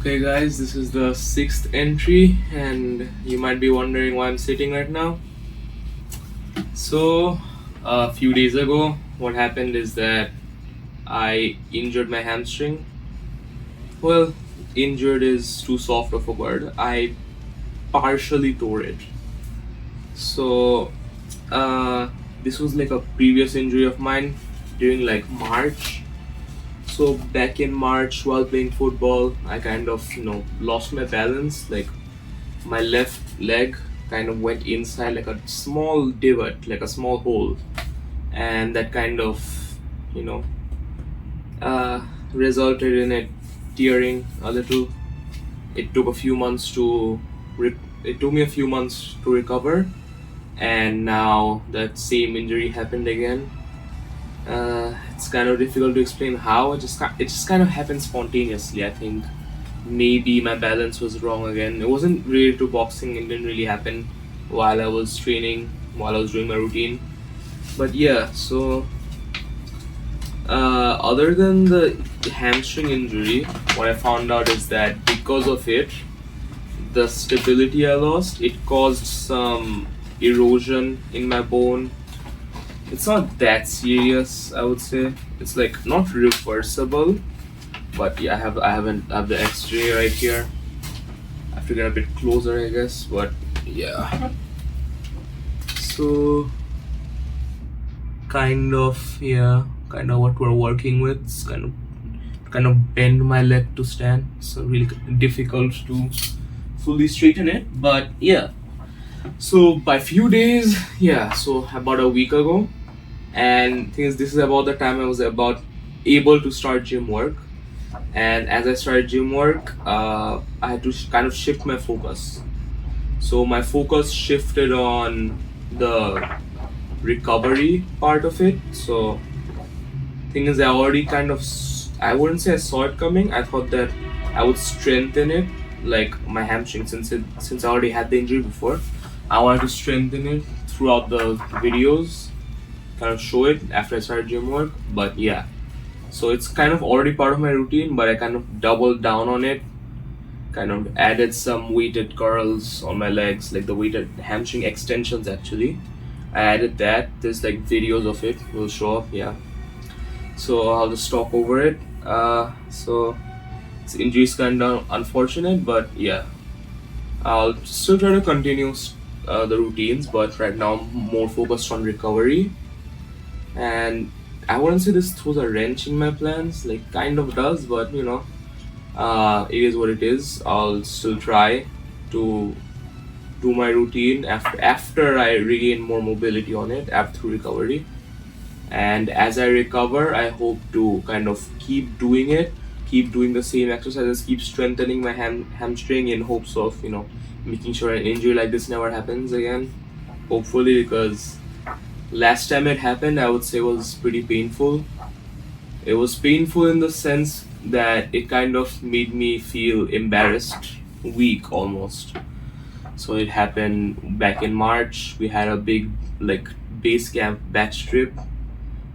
Okay, guys, this is the sixth entry, and you might be wondering why I'm sitting right now. So, a few days ago, what happened is that I injured my hamstring. Well, injured is too soft of a word. I partially tore it. So, uh, this was like a previous injury of mine during like March. So, back in March, while playing football, I kind of, lost my balance. Like, my left leg kind of went inside like a small divot, like a small hole, and that kind of, you know, uh, resulted in it tearing a little. It took a few months to, it took me a few months to recover, and now that same injury happened again. It's kind of difficult to explain how it just kind of happened spontaneously. I think maybe my balance was wrong again. It wasn't related to boxing. It didn't really happen while I was training, while I was doing my routine. But yeah, so other than the hamstring injury, what I found out is that because of it, the stability I lost, it caused some erosion in my bone. It's not that serious, I would say. It's like not reversible, but yeah, I have the X-ray right here. I have to get a bit closer, I guess. But yeah, so kind of what we're working with. It's kind of bend my leg to stand. So really difficult to fully straighten it. But yeah, so by few days, yeah, so about a week ago, and thing is, this is about the time I was about able to start gym work. And as I started gym work, I had to kind of shift my focus. So my focus shifted on the recovery part of it. So thing is, I already kind of I wouldn't say I saw it coming. I thought that I would strengthen it, like my hamstring, since I already had the injury before. I wanted to strengthen it throughout the videos, kind of show it after I started gym work. But yeah, so it's kind of already part of my routine, but I kind of doubled down on it, kind of added some weighted curls on my legs, like the weighted hamstring extensions actually. I added that. There's like videos of it will show up, yeah. So I'll just talk over it. So this injury is kind of unfortunate, but yeah, I'll still try to continue the routines, but right now I'm more focused on recovery. And I wouldn't say this throws a wrench in my plans, like kind of does, but it is what it is. I'll still try to do my routine after I regain more mobility on it after recovery. And as I recover, I hope to kind of keep doing it, keep doing the same exercises, keep strengthening my hamstring in hopes of making sure an injury like this never happens again. Hopefully, because last time it happened, I would say was pretty painful. It was painful in the sense that it kind of made me feel embarrassed, weak almost. So it happened back in March. We had a big like base camp batch trip,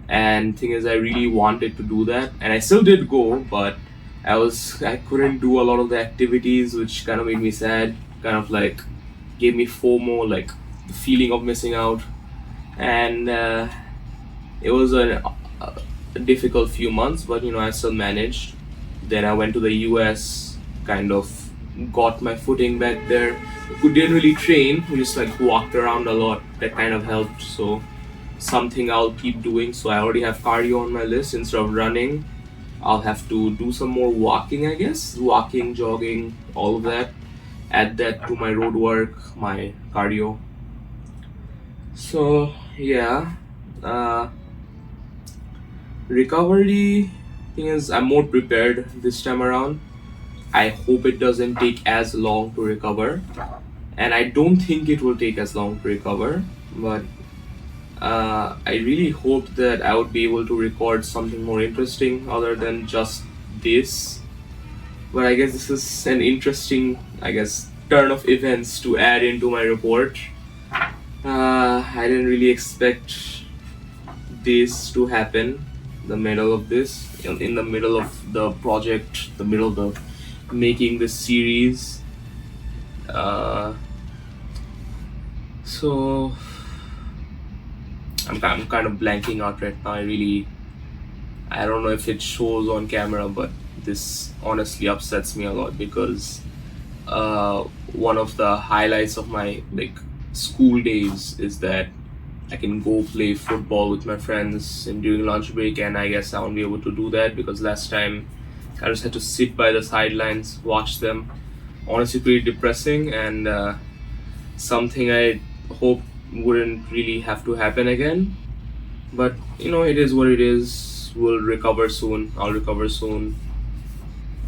and thing is, I really wanted to do that, and I still did go, but I couldn't do a lot of the activities, which kind of made me sad. Kind of like gave me FOMO, like the feeling of missing out, and it was a difficult few months, but I still managed. Then I went to the US, kind of got my footing back there. We didn't really train, we just like walked around a lot. That kind of helped. So something I'll keep doing. So I already have cardio on my list. Instead of running, I'll have to do some more walking, I guess. Walking, jogging, all of that. Add that to my road work, my cardio. So yeah, uh, recovery thing is, I'm more prepared this time around. I hope it doesn't take as long to recover, and I don't think it will take as long to recover. But I really hope that I would be able to record something more interesting other than just this. But I guess this is an interesting, I guess, turn of events to add into my report. I didn't really expect this to happen. The middle of this, in the middle of the project, the middle of the making this series. So I'm kind of blanking out right now. I don't know if it shows on camera, but this honestly upsets me a lot because one of the highlights of my school days is that I can go play football with my friends and during lunch break, and I guess I won't be able to do that because last time I just had to sit by the sidelines, watch them. Honestly, pretty depressing, and something I hope wouldn't really have to happen again. But it is what it is. We'll recover soon. I'll recover soon.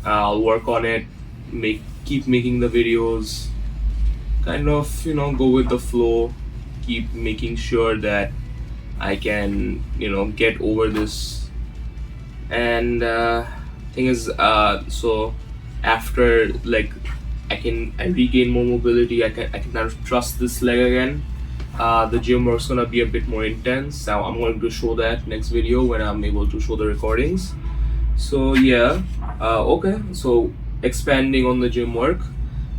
I'll work on it. Keep making the videos. Kind of go with the flow. Keep making sure that I can get over this. And thing is, so after I regain more mobility, I can kind of trust this leg again. The gym work's gonna be a bit more intense. Now I'm going to show that next video when I'm able to show the recordings. So yeah, okay. So expanding on the gym work,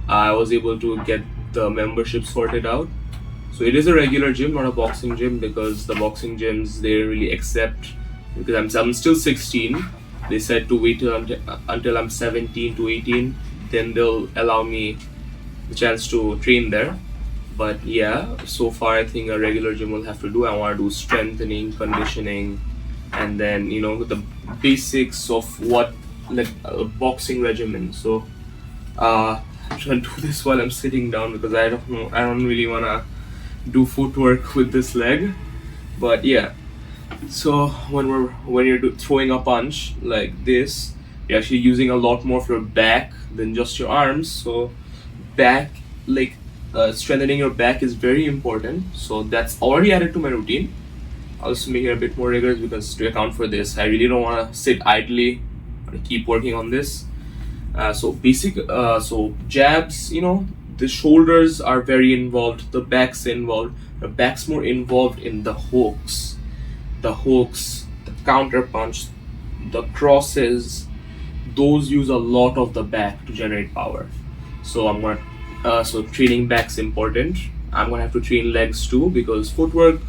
I was able to get the membership sorted out. So it is a regular gym, not a boxing gym, because the boxing gyms they really accept because I'm still 16. They said to wait until I'm 17 to 18, then they'll allow me the chance to train there. But yeah, so far I think a regular gym will have to do. I want to do strengthening, conditioning, and then the basics of what a boxing regimen. So I'm trying to do this while I'm sitting down because I don't know. I don't really wanna do footwork with this leg. But yeah, so when you're throwing a punch like this, you're actually using a lot more of your back than just your arms. So back strengthening your back is very important. So that's already added to my routine. I'll just make it a bit more rigorous because to account for this, I really don't want to sit idly. I want to keep working on this. So jabs, the shoulders are very involved, the back's involved. The back's more involved in the hooks, the counter punch, the crosses. Those use a lot of the back to generate power. So so training back's important. I'm gonna have to train legs too because footwork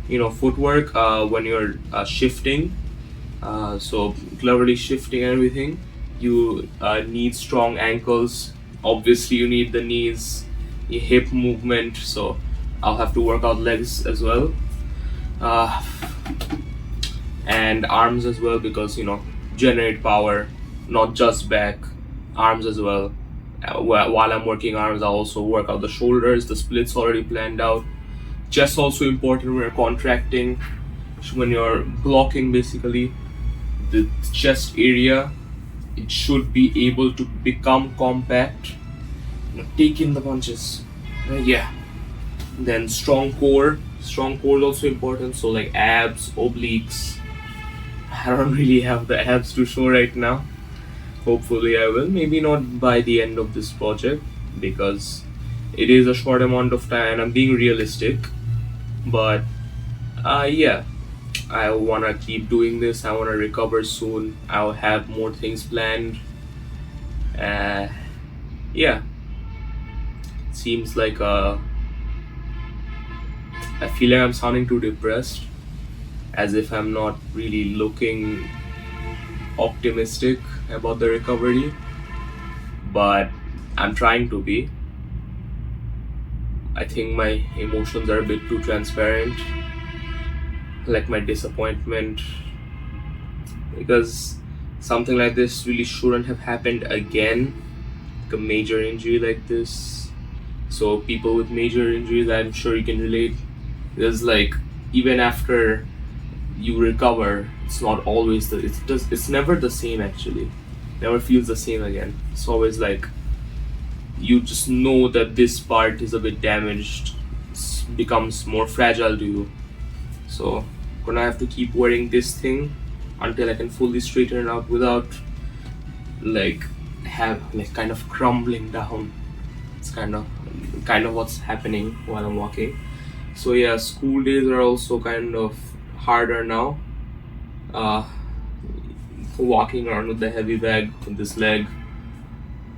when you're shifting, so cleverly shifting and everything, you need strong ankles. Obviously you need the knees, your hip movement, so I'll have to work out legs as well, and arms as well because generate power, not just back, arms as well. While I'm working arms, I'll also work out the shoulders. The splits already planned out. Chest also important when you're contracting, when you're blocking. Basically, the chest area, it should be able to become compact. Take in the punches. Yeah. Then strong core. Strong core is also important. So like abs, obliques. I don't really have the abs to show right now. Hopefully I will. Maybe not by the end of this project because it is a short amount of time and I'm being realistic. But yeah, I want to keep doing this. I want to recover soon. I'll have more things planned. Yeah, seems like I feel like I'm sounding too depressed, as if I'm not really looking optimistic about the recovery, but I'm trying to be. I think my emotions are a bit too transparent, like my disappointment, because something like this really shouldn't have happened again, like a major injury like this. So people with major injuries, I'm sure you can relate. There's even after you recover, it's not always it's never the same actually. Never feels the same again. It's always you just know that this part is a bit damaged, becomes more fragile to you. So gonna have to keep wearing this thing until I can fully straighten it out without kind of crumbling down. It's kind of what's happening while I'm walking. So yeah, school days are also kind of harder now. Walking around with the heavy bag with this leg,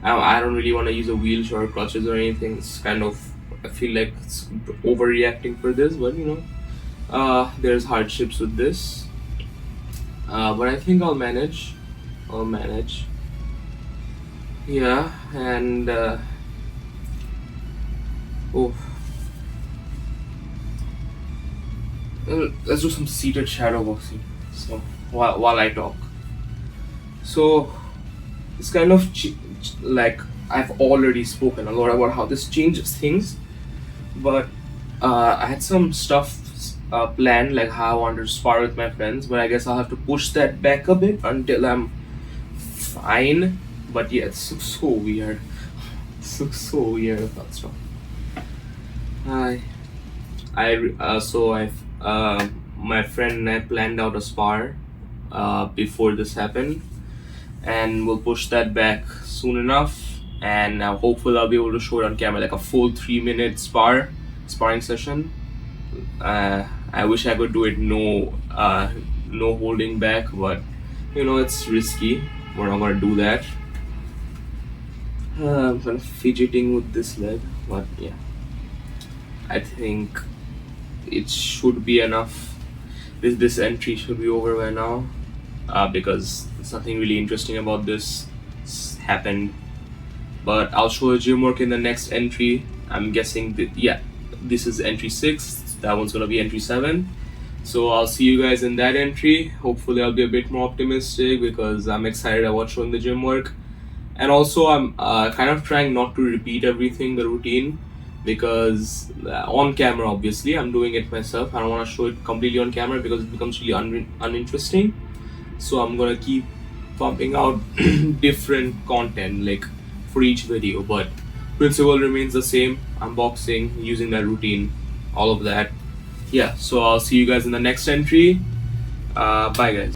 I don't really want to use a wheelchair or crutches or anything. It's kind of, I feel like it's overreacting for this, but there's hardships with this. But I think I'll manage. I'll manage. Yeah, and oh, let's do some seated shadow boxing. So while I talk, so it's kind of like I've already spoken a lot about how this changes things, but I had some stuff planned, like how I wanted to spar with my friends, but I guess I'll have to push that back a bit until I'm fine. But yeah, it's so weird. So weird about stuff. My friend and I planned out a spar before this happened, and we'll push that back soon enough. And hopefully I'll be able to show it on camera, like a full 3-minute sparring session. I wish I could do it no holding back, but it's risky. We're not gonna do that. I'm kind of fidgeting with this leg, but yeah, I think it should be enough. This entry should be over by now, because there's nothing really interesting about this happened. But I'll show the gym work in the next entry. I'm guessing that, yeah, this is entry 6. That one's gonna be entry 7. So I'll see you guys in that entry. Hopefully I'll be a bit more optimistic because I'm excited about showing the gym work. And also I'm kind of trying not to repeat everything, the routine, because on camera obviously I'm doing it myself. I don't want to show it completely on camera because it becomes really uninteresting. So I'm gonna keep pumping out different content like for each video, but principle remains the same. Unboxing, using that routine, all of that. Yeah, so I'll see you guys in the next entry. Bye guys.